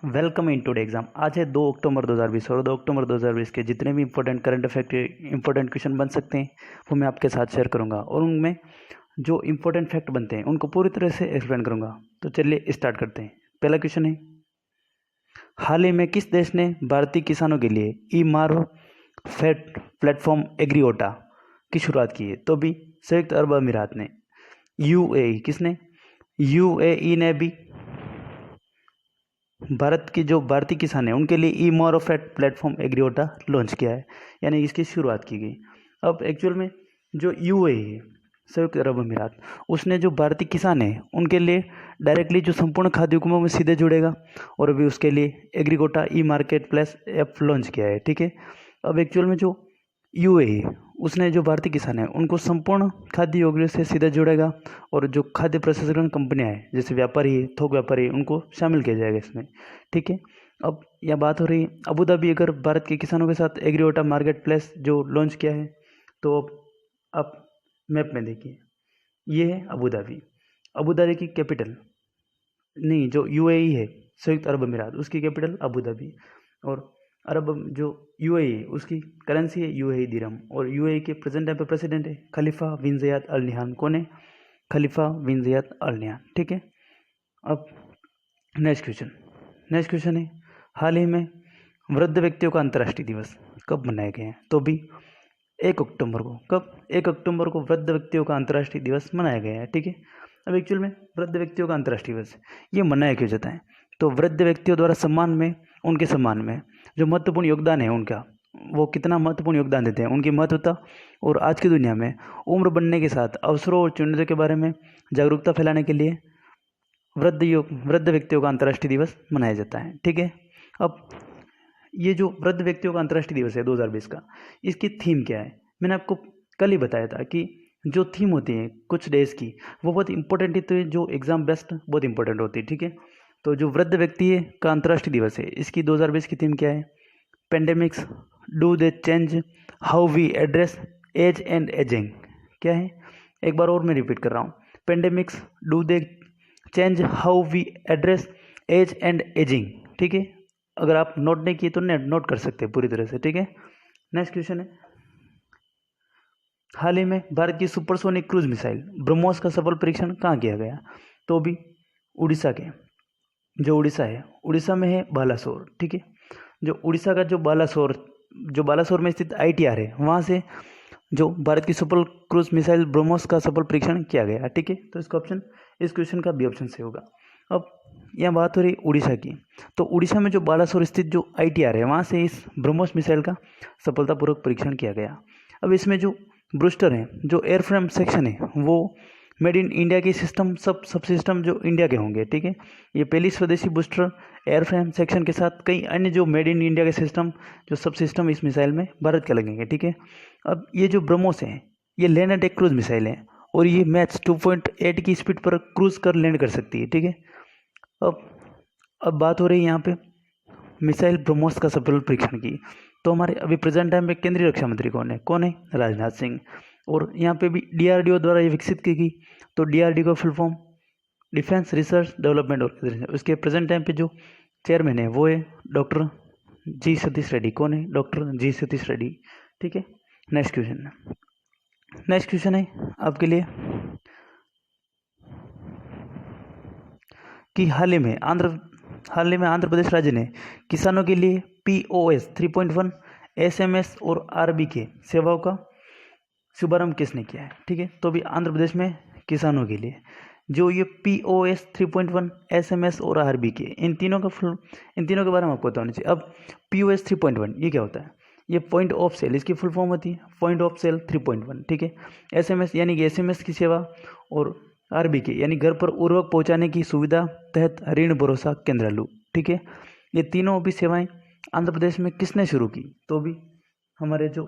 Welcome in today exam. आज है 2 अक्टूबर 2020 और 2 अक्टूबर 2020 के जितने भी important current affair important question बन सकते हैं वो मैं आपके साथ शेयर करूंगा और उनमें जो इंपॉर्टेंट फैक्ट बनते हैं उनको पूरी तरह से एक्सप्लेन करूंगा। तो चलिए स्टार्ट करते हैं। पहला क्वेश्चन है, हाल ही में किस देश ने भारतीय किसानों के लिए ई मार्केट प्लेटफॉर्म एग्रीओटा की शुरुआत की है? तो भी संयुक्त अरब अमीरात ने। यूएई किसने? यूएई ने भी भारत की जो भारतीय किसान हैं उनके लिए ई मार्केट प्लेटफॉर्म एग्रीओटा लॉन्च किया है, यानी इसकी शुरुआत की गई। अब एक्चुअल में जो यूएई है, संयुक्त अरब अमीरात, उसने जो भारतीय किसान हैं उनके लिए डायरेक्टली जो संपूर्ण खाद्य हुक्मों में सीधे जुड़ेगा और अभी उसके लिए एग्रीगोटा ई मार्केट प्लेस ऐप लॉन्च किया है। ठीक है। अब एक्चुअल में जो यूएई उसने जो भारतीय किसान हैं उनको संपूर्ण खाद्य योजनाओं से सीधे जुड़ेगा और जो खाद्य प्रसंस्करण कंपनियां हैं जैसे व्यापारी है, थोक व्यापारी, उनको शामिल किया जाएगा इसमें। ठीक है। अब यह बात हो रही है अबू धाबी अगर भारत के किसानों के साथ एग्रीओटा मार्केट प्लेस जो लॉन्च किया है, तो अब आप मैप में देखिए, ये है अबू धाबी। अबू धाबी की कैपिटल नहीं, जो यूएई है संयुक्त अरब अमीरात, उसकी कैपिटल अबू धाबी। और अरब जो यूएई है उसकी करेंसी है यूएई दिरहम और यूएई के प्रेजेंट टाइम पे प्रेसिडेंट है Khalifa bin Zayed Al Nahyan. कौन है? Khalifa bin Zayed Al Nahyan. ठीक है। अब नेक्स्ट क्वेश्चन है, हाल ही में वृद्ध व्यक्तियों का अंतर्राष्ट्रीय दिवस कब मनाए गए हैं? तो भी 1 अक्टूबर को। कब? 1 अक्टूबर को वृद्ध व्यक्तियों का अंतर्राष्ट्रीय दिवस मनाया गया है। ठीक है। अब एक्चुअल में वृद्ध व्यक्तियों का अंतर्राष्ट्रीय दिवस ये मनाया क्यों जाता है? तो वृद्ध व्यक्तियों द्वारा उनके सम्मान में जो महत्वपूर्ण योगदान है उनका, वो कितना महत्वपूर्ण योगदान देते हैं, उनकी महत्वता और आज की दुनिया में उम्र बढ़ने के साथ अवसरों और चुनौतियों के बारे में जागरूकता फैलाने के लिए वृद्ध व्यक्तियों का अंतर्राष्ट्रीय दिवस मनाया जाता है। ठीक है। अब ये जो वृद्ध व्यक्तियों का अंतर्राष्ट्रीय दिवस है 2020 का, इसकी थीम क्या है? मैंने आपको कल ही बताया था कि जो थीम होती है कुछ देश की वो बहुत इंपॉर्टेंट होती है, जो एग्जाम बेस्ट बहुत इंपॉर्टेंट होती है। ठीक है। तो जो वृद्ध व्यक्ति है का अंतर्राष्ट्रीय दिवस है, इसकी 2020 की थीम क्या है? Pandemics do they change how we address age and ageing. क्या है? एक बार और मैं रिपीट कर रहा हूँ, pandemics do they change how we address age and ageing. ठीक है। अगर आप नोट नहीं किए तो नोट कर सकते हैं पूरी तरह से। ठीक है। नेक्स्ट क्वेश्चन है, हाल ही में भारत की सुपरसोनिक क्रूज मिसाइल ब्रह्मोस का सफल परीक्षण कहाँ किया गया? तो भी उड़ीसा के, जो उड़ीसा में है बालासोर। ठीक है। जो उड़ीसा का जो बालासोर में स्थित आईटीआर है, वहाँ से जो भारत की सुपर क्रूज मिसाइल ब्रह्मोस का सफल परीक्षण किया गया। ठीक है। तो इसका ऑप्शन, इस क्वेश्चन का भी ऑप्शन से होगा। अब यह बात हो रही उड़ीसा की, तो उड़ीसा में जो बालासोर स्थित जो आईटीआर है वहाँ से इस ब्रह्मोस मिसाइल का सफलतापूर्वक परीक्षण किया गया। अब इसमें जो ब्रूस्टर है, जो एयरफ्रेम सेक्शन है, वो मेड इन इंडिया की सब सिस्टम जो इंडिया के होंगे। ठीक है। ये पहली स्वदेशी बूस्टर एयरफ्रेम सेक्शन के साथ कई अन्य जो मेड इन इंडिया के सिस्टम जो सब सिस्टम इस मिसाइल में भारत के लगेंगे। ठीक है। अब ये जो ब्रह्मोस है ये लैंड अटैक क्रूज मिसाइल है और ये मैच 2.8 की स्पीड पर क्रूज कर लैंड कर सकती है। ठीक है। अब बात हो रही है यहाँ पे मिसाइल ब्रह्मोस का सफल परीक्षण की, तो हमारे अभी प्रेजेंट टाइम में केंद्रीय रक्षा मंत्री कौन है? राजनाथ सिंह। और यहाँ पे भी डीआरडीओ द्वारा ये विकसित की गई, तो डीआरडीओ का full form defence research development organisation. उसके प्रेजेंट टाइम पे जो चेयरमैन है वो है डॉक्टर जी सतीश रेड्डी। कौन है? डॉक्टर जी सतीश रेड्डी। ठीक है। नेक्स्ट क्वेश्चन है आपके लिए कि हाल ही में आंध्र प्रदेश राज्य ने किसानों के लिए POS 3.1 SMS और RBK सेवाओं का शुभारंभ किसने किया है? ठीक है। तो भी आंध्र प्रदेश में किसानों के लिए जो ये POS 3.1 SMS और RBK, इन तीनों के बारे में आपको बताना चाहिए। अब POS 3.1 ये क्या होता है? ये पॉइंट ऑफ सेल, इसकी फुल फॉर्म होती है पॉइंट ऑफ सेल 3.1। ठीक है। SMS यानी कि SMS की सेवा और RBK यानी घर पर उर्वरक पहुंचाने की सुविधा तहत ऋण भरोसा केंद्रालू। ठीक है। ये तीनों भी सेवाएं आंध्र प्रदेश में किसने शुरू की? तो भी हमारे जो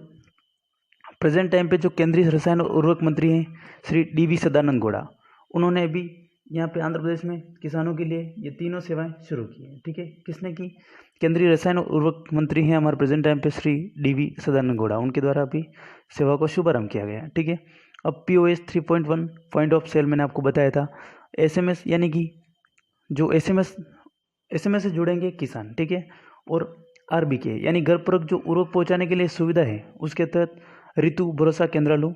प्रेजेंट टाइम पे जो केंद्रीय रसायन और उर्वरक मंत्री हैं श्री DV सदानंद गौड़ा, उन्होंने अभी यहाँ पे आंध्र प्रदेश में किसानों के लिए ये तीनों सेवाएं शुरू की हैं। ठीक है। किसने की? केंद्रीय रसायन और उर्वरक मंत्री हैं हमारे प्रेजेंट टाइम पे श्री DV सदानंद गौड़ा, उनके द्वारा अभी सेवा को शुभारंभ किया गया। ठीक है। अब POS 3.1 पॉइंट ऑफ सेल मैंने आपको बताया था। SMS यानी कि जो SMS इसमें से जुड़ेंगे किसान, ठीक है। और RBK यानी घर पर जो उर्वरक पहुंचाने के लिए सुविधा है, उसके तहत ऋतु भरोसा केंद्रालय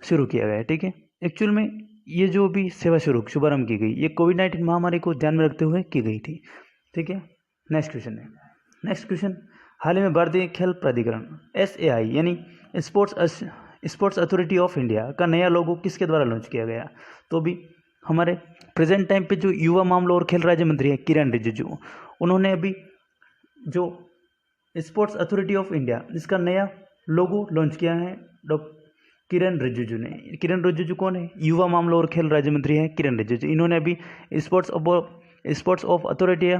शुरू किया गया है, ठीक है। एक्चुअल में ये जो भी सेवा शुभारंभ की गई, ये कोविड-19 महामारी को ध्यान में रखते हुए की गई थी, ठीक है। नेक्स्ट क्वेश्चन, हाल ही में भारतीय खेल प्राधिकरण SAI यानी स्पोर्ट्स अथॉरिटी ऑफ इंडिया का नया लोगो किसके द्वारा लॉन्च किया गया? तो भी हमारे प्रेजेंट टाइम पे जो युवा मामलों और खेल राज्य मंत्री हैं किरण रिजिजू, उन्होंने अभी जो स्पोर्ट्स अथॉरिटी ऑफ इंडिया इसका नया लोगो लॉन्च किया है किरण रिजिजू ने। किरण रिजिजू कौन है? युवा मामलों और खेल राज्य मंत्री हैं किरण रिजिजू। इन्होंने अभी स्पोर्ट्स ऑफ अथॉरिटी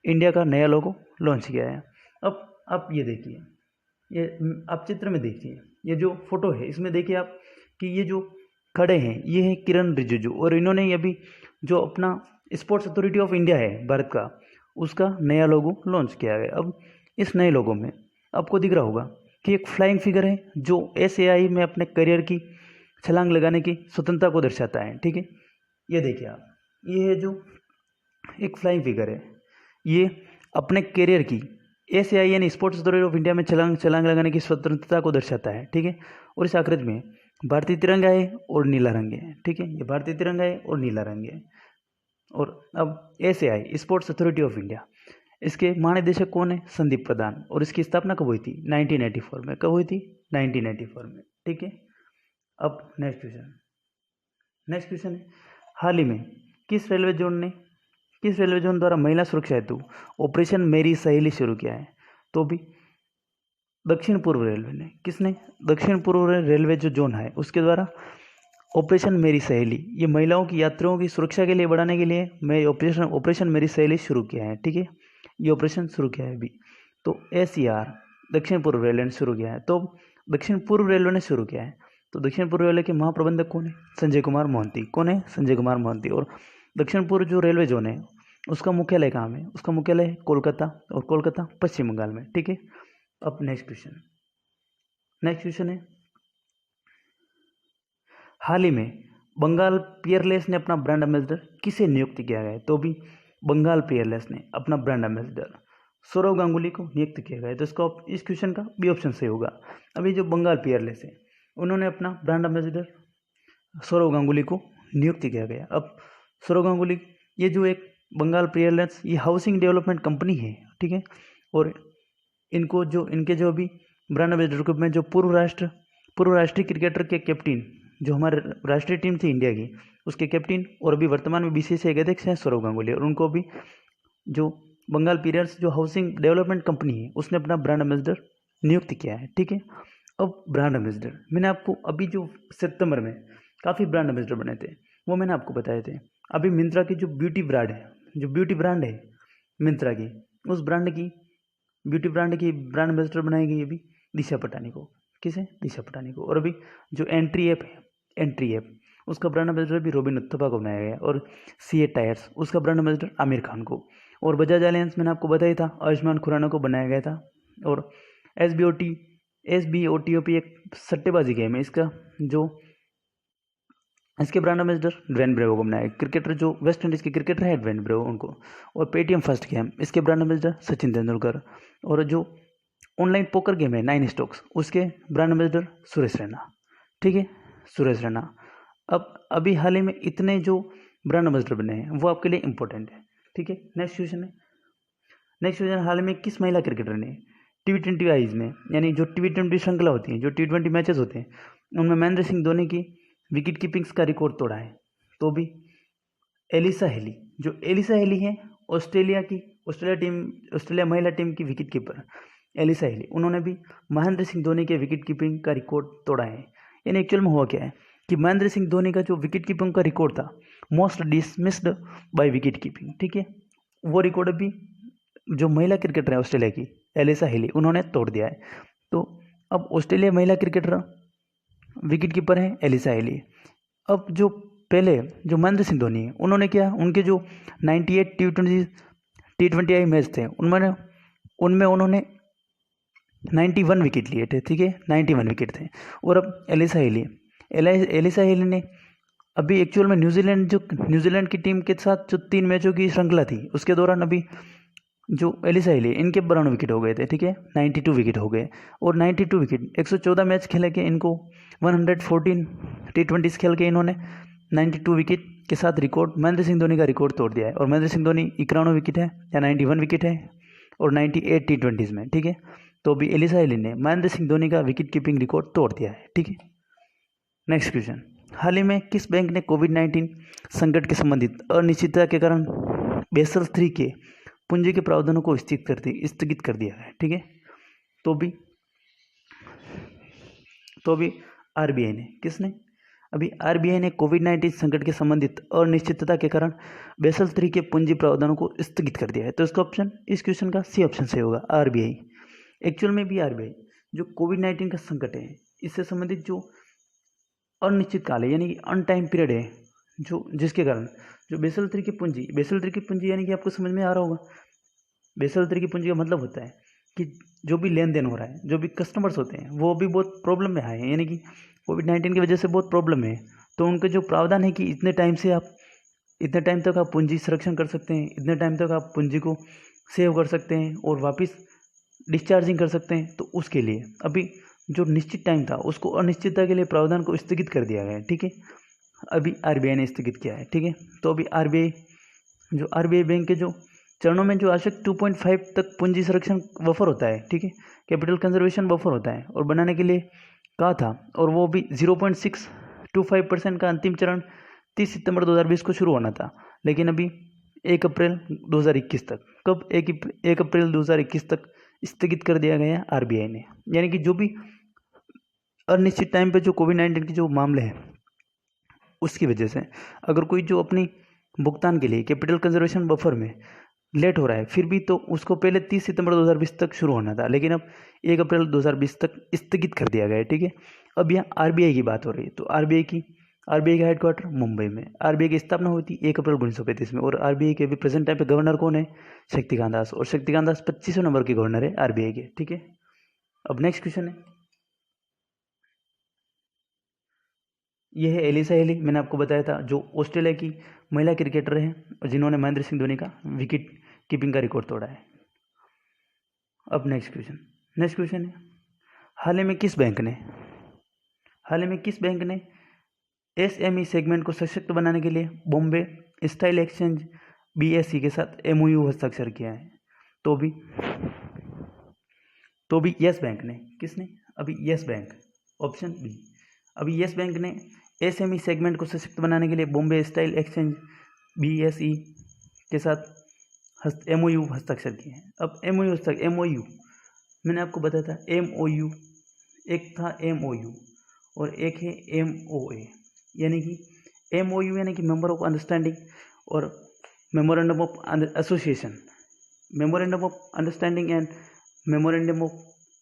इंडिया का नया लोगो लॉन्च किया है। अब आप ये देखिए, ये आप चित्र में देखिए, ये जो फोटो है इसमें देखिए आप कि ये जो खड़े हैं ये है किरण रिजिजू, और इन्होंने अभी जो अपना स्पोर्ट्स अथॉरिटी ऑफ इंडिया है भारत का, उसका नया लोगो लॉन्च किया गया। अब इस नए लोगो में आपको दिख रहा होगा कि एक फ्लाइंग फिगर है जो SAI में अपने करियर की छलांग लगाने की स्वतंत्रता को दर्शाता है, ठीक है। ये देखिए आप, ये है जो एक फ्लाइंग फिगर है, ये अपने करियर की SAI यानी स्पोर्ट्स अथॉरिटी ऑफ इंडिया में छलांग लगाने की स्वतंत्रता को दर्शाता है, ठीक है। और इस आकृति में भारतीय तिरंगा है और नीला रंग है, ठीक है। ये भारतीय तिरंगा है और नीला रंग है। और अब SAI sports authority of India, इसके महानिदेशक कौन है? संदीप प्रधान। और इसकी स्थापना कब हुई थी? 1984 में। कब हुई थी? 1984 में, ठीक है। अब नेक्स्ट क्वेश्चन है, हाल ही में किस रेलवे जोन द्वारा महिला सुरक्षा हेतु ऑपरेशन मेरी सहेली शुरू किया है? तो भी दक्षिण पूर्व रेलवे ने। किसने? दक्षिण पूर्व रेलवे जो जोन है उसके द्वारा ऑपरेशन मेरी सहेली, ये महिलाओं की यात्रियों की सुरक्षा के लिए बढ़ाने के लिए मैं ऑपरेशन मेरी सहेली शुरू किया है, ठीक है। ये ऑपरेशन शुरू किया है अभी। तो SER दक्षिण पूर्व रेलवे ने शुरू किया है। तो दक्षिण पूर्व रेलवे ने शुरू किया है, तो दक्षिण पूर्व रेलवे के महाप्रबंधक कौन है? संजय कुमार मोहंती। कौन है? संजय कुमार मोहंती। और दक्षिण पूर्व जो रेलवे जोन है उसका मुख्यालय कहाँ में? उसका मुख्यालय है कोलकाता, और कोलकाता पश्चिम बंगाल में, ठीक है। अब नेक्स्ट क्वेश्चन है, हाल ही में बंगाल पियरलेस ने अपना ब्रांड एम्बेसडर किसे नियुक्त किया गया है? तो भी बंगाल पियरलेस ने अपना ब्रांड एम्बेसडर सौरव गांगुली को नियुक्त किया गया है। तो इसका इस क्वेश्चन का बी ऑप्शन सही होगा। अभी जो बंगाल पियरलेस है उन्होंने अपना ब्रांड एम्बेसडर सौरव गांगुली को नियुक्त किया गया। अब सौरव गांगुली, ये जो एक बंगाल पियरलेस, ये हाउसिंग डेवलपमेंट कंपनी है, ठीक है। और इनके जो अभी ब्रांड एम्बेसडर के रूप में जो पूर्व राष्ट्रीय क्रिकेटर के कैप्टन, जो हमारे राष्ट्रीय टीम थी इंडिया की, उसके कैप्टन और अभी वर्तमान में BCCI के अध्यक्ष हैं सौरव गांगुली। और उनको भी जो बंगाल पियर्स जो हाउसिंग डेवलपमेंट कंपनी है उसने अपना ब्रांड एम्बेसडर नियुक्त किया है, ठीक है। अब ब्रांड एम्बेसडर मैंने आपको अभी जो सितंबर में काफ़ी ब्रांड एम्बेसडर बने थे वो मैंने आपको बताए थे। अभी मिंत्रा की जो ब्यूटी ब्रांड है मिंत्रा की, उस ब्रांड की ब्यूटी ब्रांड की ब्रांड एम्बेसडर बनाई गई अभी दिशा पटानी को। किसे? दिशा पटानी को। और अभी जो एंट्री ऐप उसका ब्रांड एम्बेसडर भी रोबिन उत्थपा को बनाया गया। और CA टायर्स उसका ब्रांड एम्बेसडर आमिर खान को। और बजाज एलियंस मैंने आपको बताया था आयुष्मान खुराना को बनाया गया था। और SBOTOP एक सट्टेबाजी गेम है, इसके ब्रांड एम्बेसडर ड्वेन ब्रेवो को बनाया। क्रिकेटर जो वेस्ट इंडीज़ के क्रिकेटर है ड्वेन ब्रेवो उनको। और पेटीएम फर्स्ट गेम, इसके ब्रांड एम्बेसडर सचिन तेंदुलकर। और जो ऑनलाइन पोकर गेम है 9 स्टॉक्स, उसके ब्रांड एम्बेसडर सुरेश रैना, ठीक है, सुरेश रैना। अब अभी हाल ही में इतने जो ब्रांड एम्बेसडर बने हैं वो आपके लिए इंपॉर्टेंट है, ठीक है। नेक्स्ट क्वेश्चन, हाल में किस महिला क्रिकेटर ने T20 में, यानी जो T20 श्रृंखला होती है, जो T20 मैचेस होते हैं, उनमें महेंद्र सिंह धोनी की विकेट कीपिंग्स का रिकॉर्ड तोड़ा है? तो भी एलिसा हेली है ऑस्ट्रेलिया महिला टीम की विकेट कीपर एलिसा हेली, उन्होंने भी महेंद्र सिंह धोनी के विकेट कीपिंग का रिकॉर्ड तोड़ा है। यानी एक्चुअल में हुआ क्या है कि महेंद्र सिंह धोनी का जो विकेट कीपिंग का रिकॉर्ड था, most dismissed by wicket keeping, ठीक है, वो रिकॉर्ड अभी जो महिला क्रिकेटर है ऑस्ट्रेलिया की एलिसा हेली, उन्होंने तोड़ दिया है। तो अब ऑस्ट्रेलिया महिला क्रिकेटर विकेट कीपर है एलिसा हेली। अब जो पहले जो महेंद्र सिंह धोनी है, उन्होंने क्या, उनके जो 98 T20I मैच थे उनमें उन्होंने 91 विकेट लिए थे, ठीक है, 91 विकेट थे। और अब एलिसा हेली ने अभी एक्चुअल में न्यूजीलैंड की टीम के साथ जो 3 मैचों की श्रृंखला थी उसके दौरान अभी जो एलिसा हेली इनके 92 विकेट हो गए थे, ठीक है, 92 विकेट हो गए। और 92 विकेट 114 मैच खेले के इनको 114 T20s खेल के इन्होंने 92 विकेट के साथ रिकॉर्ड महेंद्र सिंह धोनी का रिकॉर्ड तोड़ दिया है। और महेंद्र सिंह धोनी 91 विकेट है या 91 विकेट है और 98 T20s में, ठीक है। तो अभी एलिसा हेली ने महेंद्र सिंह धोनी का विकेट कीपिंग रिकॉर्ड तोड़ दिया है, ठीक है। नेक्स्ट क्वेश्चन, हाल ही में किस बैंक ने कोविड-19 संकट के संबंधित अनिश्चितता के कारण बेसल 3 के पूंजी के प्रावधानों को स्थगित कर दिया है, ठीक है। तो भी आरबीआई ने किसने अभी आरबीआई ने कोविड-19 संकट के संबंधित अनिश्चितता के कारण बेसल 3 के पूंजी प्रावधानों को स्थगित कर दिया है। तो इसका ऑप्शन, इस क्वेश्चन का सी ऑप्शन सही होगा, आरबीआई। एक्चुअल में भी आरबीआई जो कोविड-19 का संकट है इससे संबंधित जो अनिश्चित काल है यानी कि अनटाइम पीरियड है, जो जिसके कारण जो बेसल 3 की पूंजी यानी कि आपको समझ में आ रहा होगा। बेसल 3 की पूंजी का मतलब होता है कि जो भी लेन देन हो रहा है, जो भी कस्टमर्स होते हैं वो भी बहुत प्रॉब्लम में आए हैं, यानी कि कोविड-19 की वजह से बहुत प्रॉब्लम है। तो उनके जो प्रावधान है कि इतने टाइम तक आप पूंजी संरक्षण कर सकते हैं, इतने टाइम तक आप पूंजी को सेव कर सकते हैं और वापस डिस्चार्जिंग कर सकते हैं। तो उसके लिए अभी जो निश्चित टाइम था उसको अनिश्चितता के लिए प्रावधान को स्थगित कर दिया गया है, ठीक है। अभी आरबीआई ने स्थगित किया है, ठीक है। तो अभी आरबीआई बैंक के जो चरणों में जो आवश्यक 2.5 तक पूंजी संरक्षण बफर होता है, ठीक है, कैपिटल कंजर्वेशन बफर होता है और बनाने के लिए कहा था, और वो भी 0.625% का अंतिम चरण 30 सितंबर 2020 को शुरू होना था, लेकिन अभी 1 अप्रैल 2021 तक, कब 1 अप्रैल 2021 तक स्थगित कर दिया गया आरबीआई ने। यानी कि जो भी अनिश्चित टाइम पे जो कोविड-19 के जो मामले हैं उसकी वजह से अगर कोई जो अपनी भुगतान के लिए कैपिटल कंजर्वेशन बफर में लेट हो रहा है फिर भी, तो उसको पहले 30 सितंबर 2020 तक शुरू होना था, लेकिन अब 1 अप्रैल 2020 तक स्थगित कर दिया गया है, ठीक है। अब यहाँ आरबीआई की बात हो रही है, तो आरबीआई का हेडक्वार्टर मुंबई में। आरबीआई की स्थापना हुई थी 1 अप्रैल 1935 में, और आरबीआई के अभी प्रेजेंट टाइम पे गवर्नर कौन है? शक्तिकांत दास, और शक्तिकांत दास 25वें नंबर के गवर्नर है आरबीआई के, ठीक है। अब नेक्स्ट क्वेश्चन है, यह है एलिसा हेली, मैंने आपको बताया था, जो ऑस्ट्रेलिया की महिला क्रिकेटर है जिन्होंने महेंद्र सिंह धोनी का विकेट कीपिंग का रिकॉर्ड तोड़ा है। अब नेक्स्ट क्वेश्चन है, हाल ही में किस बैंक ने एसएमई सेगमेंट को सशक्त बनाने के लिए बॉम्बे स्टाइल एक्सचेंज बीएसई के साथ एमओयू हस्ताक्षर किया है? तो भी यस बैंक ने, किसने? अभी यस बैंक, ऑप्शन बी। अभी यस बैंक ने एसएमई सेगमेंट को सशक्त बनाने के लिए बॉम्बे स्टाइल एक्सचेंज बीएसई के साथ एमओयू हस्ताक्षर किए हैं। अब एमओयू मैंने आपको बताया था, एमओयू एक था एमओयू और एक है एमओए, यानी कि एमओयू यानी कि मेमोर ऑफ अंडरस्टैंडिंग और memorandum of association, memorandum of understanding and memorandum of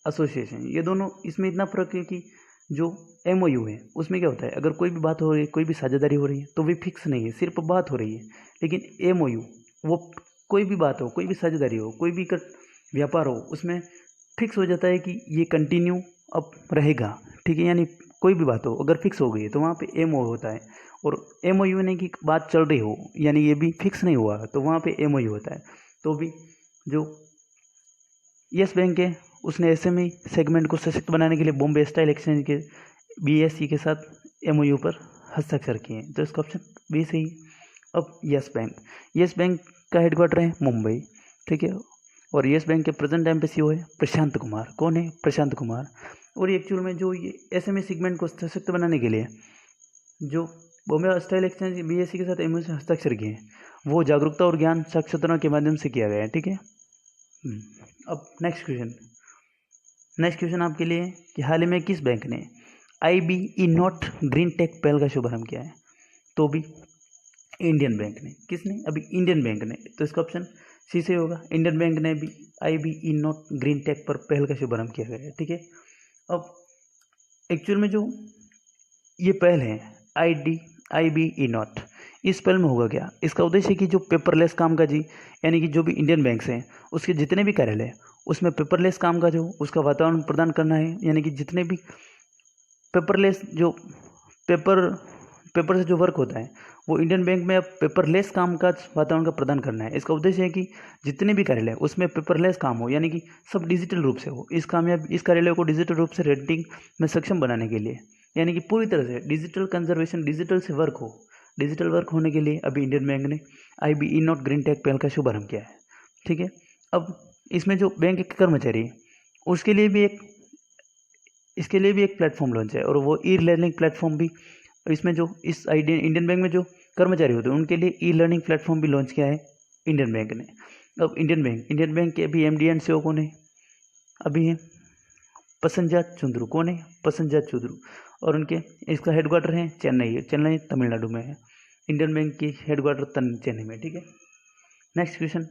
association, ये दोनों, इसमें इतना फर्क है कि जो एमओयू है उसमें क्या होता है, अगर कोई भी बात हो रही है, कोई भी साझेदारी हो रही है तो वे फिक्स नहीं है, सिर्फ बात हो रही है। लेकिन एमओयू वो कोई भी बात हो, कोई भी साझेदारी हो, कोई भी व्यापार हो, उसमें फिक्स हो जाता है कि ये कंटिन्यू अब रहेगा, ठीक है। यानी कोई भी बात हो अगर फिक्स हो गई है तो वहाँ पे एमओ होता है, और एमओयू यानी कि बात चल रही हो, यानी ये भी फिक्स नहीं हुआ तो वहाँ पे एमओयू होता है। तो भी जो यस बैंक है उसने एसएमई सेगमेंट को सशक्त बनाने के लिए बॉम्बे स्टाइल एक्सचेंज के बीएसई के साथ एमओयू पर हस्ताक्षर किए हैं, तो इसका ऑप्शन बी सही। अब यस बैंक का हेडक्वार्टर है मुंबई, ठीक है, और यस बैंक के प्रेजेंट टाइम पे सीईओ है प्रशांत कुमार। कौन है? प्रशांत कुमार। और एक्चुअल में जो ये एसएमई सेगमेंट को सशक्त बनाने के लिए जो बॉम्बे स्टाइल एक्सचेंज बीएसई के साथ एमओयू से हस्ताक्षर किए हैं वो जागरूकता और ज्ञान साक्षरता के माध्यम से किया गया है, ठीक है। अब नेक्स्ट क्वेश्चन आपके लिए है कि हाल ही में किस बैंक ने IBE नॉट ग्रीन टेक पहल का शुभारंभ किया है? तो भी इंडियन बैंक ने, किसने? अभी इंडियन बैंक ने, तो इसका ऑप्शन सी से होगा। इंडियन बैंक ने भी IBE नॉट ग्रीन टेक पर पहल का शुभारंभ किया गया है, ठीक है। अब एक्चुअल में जो ये पहल है IBE नॉट, इस पहल में होगा क्या? इसका उद्देश्य है कि जो पेपरलेस कामकाजी, यानी कि जो भी इंडियन बैंक्स हैं उसके जितने भी कार्यालय उसमें पेपरलेस कामकाज हो उसका वातावरण प्रदान करना है, यानी कि जितने भी पेपरलेस जो पेपर से जो वर्क होता है वो इंडियन बैंक में अब पेपरलेस कामकाज वातावरण का प्रदान करना है। इसका उद्देश्य है कि जितने भी कार्यालय उसमें पेपरलेस काम हो, यानी कि सब डिजिटल रूप से हो। इस कार्यालय को डिजिटल रूप से रेटिंग में सक्षम बनाने के लिए, यानी कि पूरी तरह से डिजिटल कंजर्वेशन, डिजिटल से वर्क हो। डिजिटल वर्क होने के लिए अभी इंडियन बैंक ने IB ई-नोट ग्रीन टैग पहल का शुभारंभ किया है। ठीक है, अब इसमें जो बैंक के कर्मचारी है उसके लिए भी एक प्लेटफॉर्म लॉन्च है, और वो ई लर्निंग प्लेटफॉर्म भी इसमें जो इस इंडियन बैंक में जो कर्मचारी होते हैं उनके लिए ई लर्निंग प्लेटफॉर्म भी लॉन्च किया है इंडियन बैंक ने। अब इंडियन बैंक के अभी MD एंड CEO कौन है? अभी है पसंजात चुंद्रू। कौन है? पसंजात चुंद्रू। और उनके इसका हेडक्वार्टर है चेन्नई तमिलनाडु में है। इंडियन बैंक की हेडक्वार्टर चेन्नई में। ठीक है, नेक्स्ट क्वेश्चन।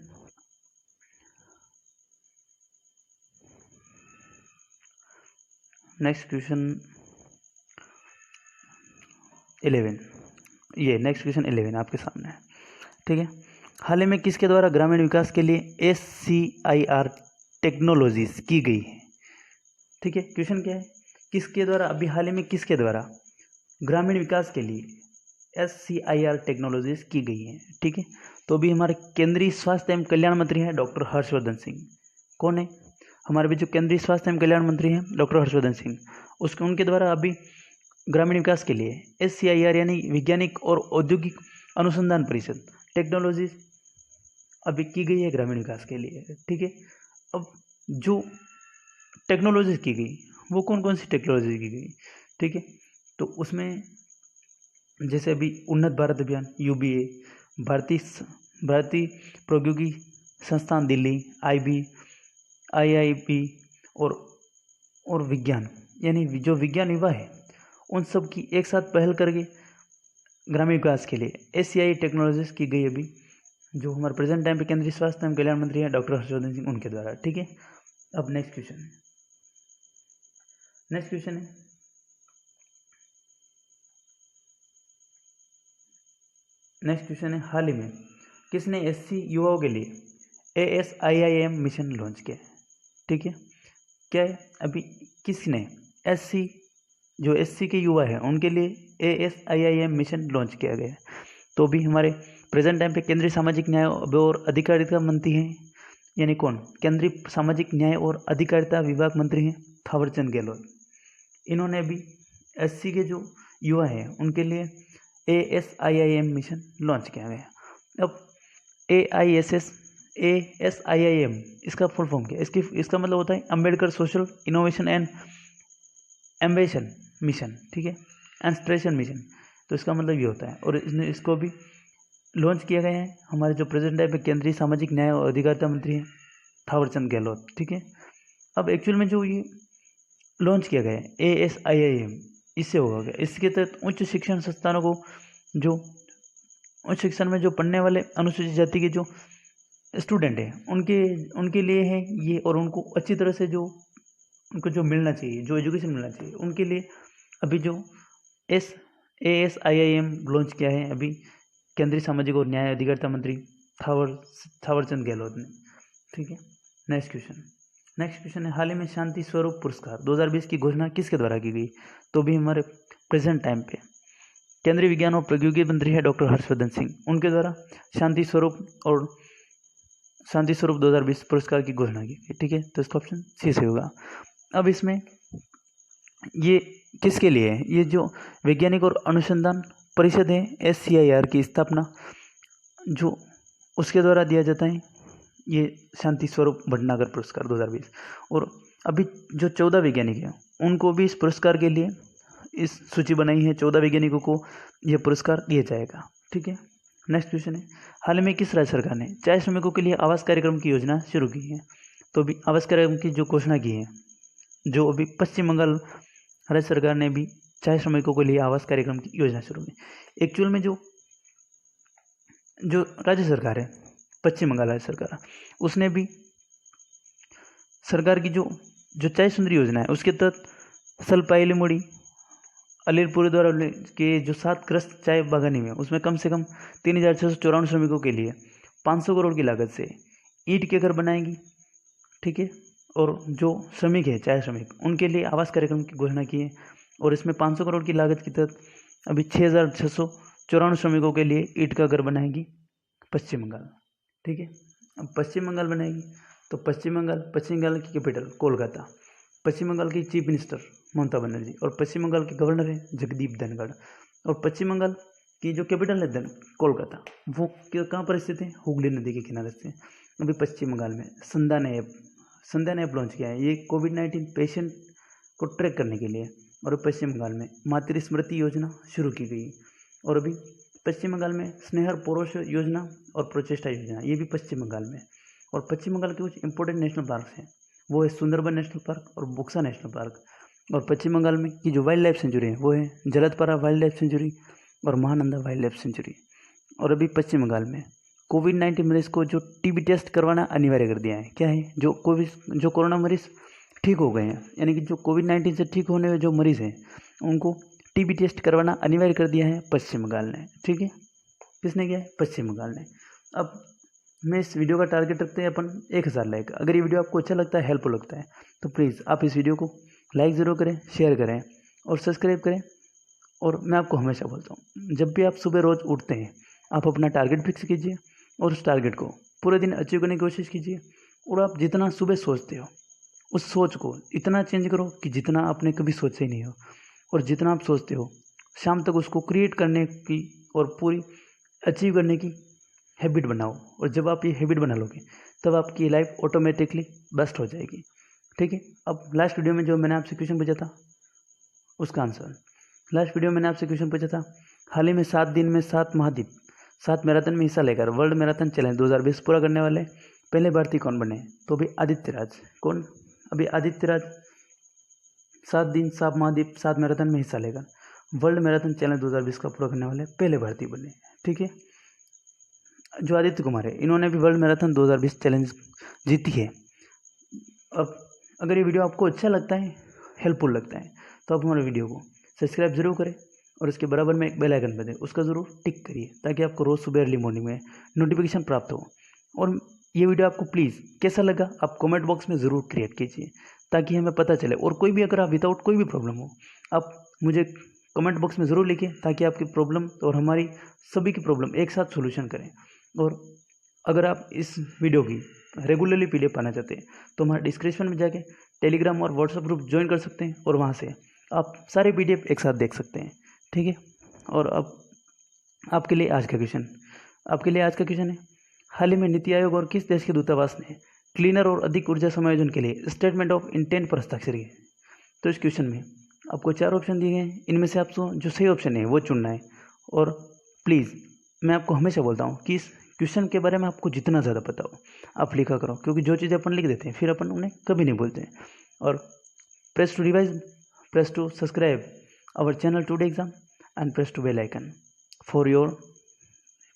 नेक्स्ट क्वेश्चन 11, ये नेक्स्ट क्वेश्चन 11 आपके सामने है। ठीक है, हाल ही में किसके द्वारा ग्रामीण विकास के लिए SCIR टेक्नोलॉजीज की गई है? ठीक है, क्वेश्चन क्या है? किसके द्वारा, अभी हाल ही में किसके द्वारा ग्रामीण विकास के लिए SCIR टेक्नोलॉजीज की गई है? ठीक है, तो अभी हमारे केंद्रीय स्वास्थ्य एवं कल्याण मंत्री हैं डॉक्टर हर्षवर्धन सिंह। कौन है? हमारे भी जो केंद्रीय स्वास्थ्य एवं कल्याण मंत्री हैं डॉक्टर हर्षवर्धन सिंह, उनके द्वारा अभी ग्रामीण विकास के लिए SCIR यानी वैज्ञानिक और औद्योगिक अनुसंधान परिषद टेक्नोलॉजी अभी की गई है ग्रामीण विकास के लिए। ठीक है, अब जो टेक्नोलॉजी की गई वो कौन कौन सी टेक्नोलॉजी की गई? ठीक है, तो उसमें जैसे अभी उन्नत भारत अभियान UBA, भारतीय प्रौद्योगिकी संस्थान दिल्ली IB, IIP और विज्ञान, यानी जो विज्ञान युवा है उन सब की एक साथ पहल करके ग्रामीण विकास के लिए SCIR टेक्नोलॉजीज की गई अभी, जो हमारे प्रेजेंट टाइम पे केंद्रीय स्वास्थ्य एवं कल्याण मंत्री हैं डॉक्टर हर्षवर्धन सिंह, उनके द्वारा। ठीक है, अब नेक्स्ट क्वेश्चन है हाल ही में किसने SC युवाओं के लिए ASIIM मिशन लॉन्च किया? ठीक है, क्या है? अभी किसने जो SC के युवा हैं उनके लिए ASIIM मिशन लॉन्च किया गया है। तो भी हमारे प्रेजेंट टाइम पे केंद्रीय सामाजिक न्याय और अधिकारिता मंत्री हैं, यानी कौन? केंद्रीय सामाजिक न्याय और अधिकारिता विभाग मंत्री हैं थावरचंद गहलोत। इन्होंने भी SC के जो युवा हैं उनके लिए ASIIM मिशन लॉन्च किया गया। अब ASIIM इसका फुल फॉर्म क्या है? इसका मतलब होता है Ambedkar social innovation and ambition mission. ठीक है, इंस्पिरेशन मिशन, तो इसका मतलब ये होता है। और इसको भी लॉन्च किया गया है हमारे जो प्रेजेंट टाइम पे केंद्रीय सामाजिक न्याय और अधिकारिता मंत्री हैं थावरचंद गहलोत। ठीक है, अब एक्चुअल में जो ये लॉन्च किया गया है ASIIM, इससे होगा, इसके तहत उच्च शिक्षण संस्थानों को जो उच्च शिक्षण में जो पढ़ने वाले अनुसूचित जाति के जो स्टूडेंट हैं उनके लिए है ये, और उनको अच्छी तरह से उनको जो मिलना चाहिए, जो एजुकेशन मिलना चाहिए, उनके लिए अभी जो ASIIM लॉन्च किया है अभी केंद्रीय सामाजिक और न्याय अधिकारिता मंत्री थावरचंद गहलोत ने। ठीक है, नेक्स्ट क्वेश्चन है हाल ही में शांति स्वरूप पुरस्कार 2020 की घोषणा किसके द्वारा की गई? तो भी हमारे प्रेजेंट टाइम पे केंद्रीय विज्ञान और प्रौद्योगिकी मंत्री है डॉक्टर हर्षवर्धन सिंह, उनके द्वारा शांति स्वरूप 2020 पुरस्कार की घोषणा की गई। ठीक है, तो इसका ऑप्शन सी से होगा। अब इसमें ये किसके लिए है? ये जो वैज्ञानिक और अनुसंधान परिषद है SCIR की स्थापना जो उसके द्वारा दिया जाता है ये शांति स्वरूप भटनागर पुरस्कार 2020। और अभी जो 14 वैज्ञानिक हैं उनको भी इस पुरस्कार के लिए इस सूची बनाई है। 14 वैज्ञानिकों को यह पुरस्कार दिया जाएगा। ठीक है, नेक्स्ट क्वेश्चन है हाल में किस राज्य सरकार ने चाय श्रमिकों के लिए आवास कार्यक्रम की योजना शुरू की है? तो अभी आवास कार्यक्रम की जो घोषणा की है, जो अभी पश्चिम बंगाल राज्य सरकार ने भी चाय श्रमिकों के लिए आवास कार्यक्रम की योजना शुरू की। एक्चुअल में जो राज्य सरकार है पश्चिम बंगाल राज्य सरकार, उसने भी सरकार की जो चाय सुंदरी योजना है उसके तहत सलपाइलीमुड़ी अलीपुरद्वार के जो 7 ग्रस्त चाय बागानी में उसमें कम से कम 3694 श्रमिकों के लिए 500 करोड़ की लागत से ईंट के घर बनाएगी। ठीक है, और जो श्रमिक है चाय श्रमिक उनके लिए आवास कार्यक्रम की घोषणा की है, और इसमें 500 करोड़ की लागत के तहत अभी 6,694 श्रमिकों के लिए ईंट का घर बनाएगी पश्चिम बंगाल। ठीक है, अब पश्चिम बंगाल बनाएगी तो पश्चिम बंगाल की कैपिटल कोलकाता, पश्चिम बंगाल की चीफ मिनिस्टर ममता बनर्जी, और पश्चिम बंगाल के गवर्नर है जगदीप धनखड़, और पश्चिम बंगाल की जो कैपिटल है कोलकाता, वो कहाँ पर स्थित है? हुगली नदी के किनारे से। अभी पश्चिम बंगाल में संधान ऐप लॉन्च किया है, ये कोविड-19 पेशेंट को ट्रैक करने के लिए। और पश्चिम बंगाल में मातृ स्मृति योजना शुरू की गई। और अभी पश्चिम बंगाल में स्नेहर पोरोश योजना और प्रोचेष्टा योजना, ये भी पश्चिम बंगाल में। और पश्चिम बंगाल के कुछ इंपॉर्टेंट नेशनल पार्क हैं, वो है सुंदरबन नेशनल पार्क और बुक्सा नेशनल पार्क। और पश्चिम बंगाल में की जो वाइल्ड लाइफ सेंचुरी है वो है जलदपारा वाइल्ड लाइफ सेंचुरी और महानंदा वाइल्ड लाइफ सेंचुरी। और अभी पश्चिम बंगाल में कोविड-19 मरीज को जो टीबी टेस्ट करवाना अनिवार्य कर दिया है। क्या है? जो कोरोना मरीज ठीक हो गए हैं, यानी कि जो कोविड-19 से ठीक होने वाले जो मरीज़ हैं उनको टीबी टेस्ट करवाना अनिवार्य कर दिया है पश्चिम बंगाल ने। ठीक है, किसने किया है? पश्चिम बंगाल ने। अब मैं इस वीडियो का टारगेट रखते हैं अपन 1000 लाइक। अगर ये वीडियो आपको अच्छा लगता है, हेल्पफुल लगता है, तो प्लीज़ आप इस वीडियो को लाइक ज़रूर करें, शेयर करें और सब्सक्राइब करें। और मैं आपको हमेशा बोलता हूँ, जब भी आप सुबह रोज़ उठते हैं, आप अपना टारगेट फिक्स कीजिए और उस टारगेट को पूरे दिन अचीव करने की कोशिश कीजिए। और आप जितना सुबह सोचते हो, उस सोच को इतना चेंज करो कि जितना आपने कभी सोचा ही नहीं हो। और जितना आप सोचते हो, शाम तक उसको क्रिएट करने की और पूरी अचीव करने की हैबिट बनाओ। और जब आप ये हैबिट बना लोगे, तब आपकी लाइफ ऑटोमेटिकली बेस्ट हो जाएगी। ठीक है, अब लास्ट वीडियो में जो मैंने आपसे क्वेश्चन पूछा था, उसका आंसर। लास्ट वीडियो में मैंने आपसे क्वेश्चन पूछा था, हाल ही में 7 दिन में 7 महाद्वीप 7 मैराथन में हिस्सा लेकर वर्ल्ड मैराथन चैलेंज 2020 पूरा करने वाले पहले भारतीय कौन बने? तो अभी आदित्य राज। कौन? अभी आदित्य राज 7 दिन 7 महाद्वीप 7 मैराथन में हिस्सा लेकर वर्ल्ड मैराथन चैलेंज 2020 का पूरा करने वाले पहले भारतीय बने। ठीक है, जो आदित्य कुमार है, इन्होंने भी वर्ल्ड मैराथन 2020 चैलेंज जीती है। अब अगर ये वीडियो आपको अच्छा लगता है, हेल्पफुल लगता है, तो आप हमारे वीडियो को सब्सक्राइब जरूर करें और इसके बराबर में एक बेल आइकन बने, उसका ज़रूर टिक करिए, ताकि आपको रोज़ सुबह अर्ली मॉर्निंग में नोटिफिकेशन प्राप्त हो। और ये वीडियो आपको प्लीज़ कैसा लगा आप कमेंट बॉक्स में ज़रूर क्रिएट कीजिए, ताकि हमें पता चले। और कोई भी अगर आप विदाउट कोई भी प्रॉब्लम हो, आप मुझे कमेंट बॉक्स में ज़रूर लिखिए, ताकि आपकी प्रॉब्लम और हमारी सभी की प्रॉब्लम एक साथ सोल्यूशन करें। और अगर आप इस वीडियो की रेगुलरली पीडीएफ पाना चाहते हैं, तो हमारे डिस्क्रिप्शन में जाके टेलीग्राम और व्हाट्सएप ग्रुप ज्वाइन कर सकते हैं, और वहाँ से आप सारे पीडीएफ एक साथ देख सकते हैं। ठीक है, और अब आपके लिए आज का क्वेश्चन है, हाल ही में नीति आयोग और किस देश के दूतावास ने क्लीनर और अधिक ऊर्जा समायोजन के लिए स्टेटमेंट ऑफ इंटेंट पर हस्ताक्षर किए? तो इस क्वेश्चन में आपको 4 ऑप्शन दिए गए हैं, इनमें से आपको जो सही ऑप्शन है वो चुनना है। और प्लीज़ मैं आपको हमेशा बोलता हूँ कि इस क्वेश्चन के बारे में आपको जितना ज़्यादा पता हो आप लिखा करो, क्योंकि जो चीज़ें अपन लिख देते हैं फिर अपन उन्हें कभी नहीं बोलते हैं। और press to revise, press to subscribe our channel Today Exam and press to bell icon for your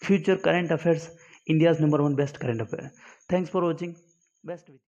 future current affairs, India's #1 best current affair. Thanks for watching. Best with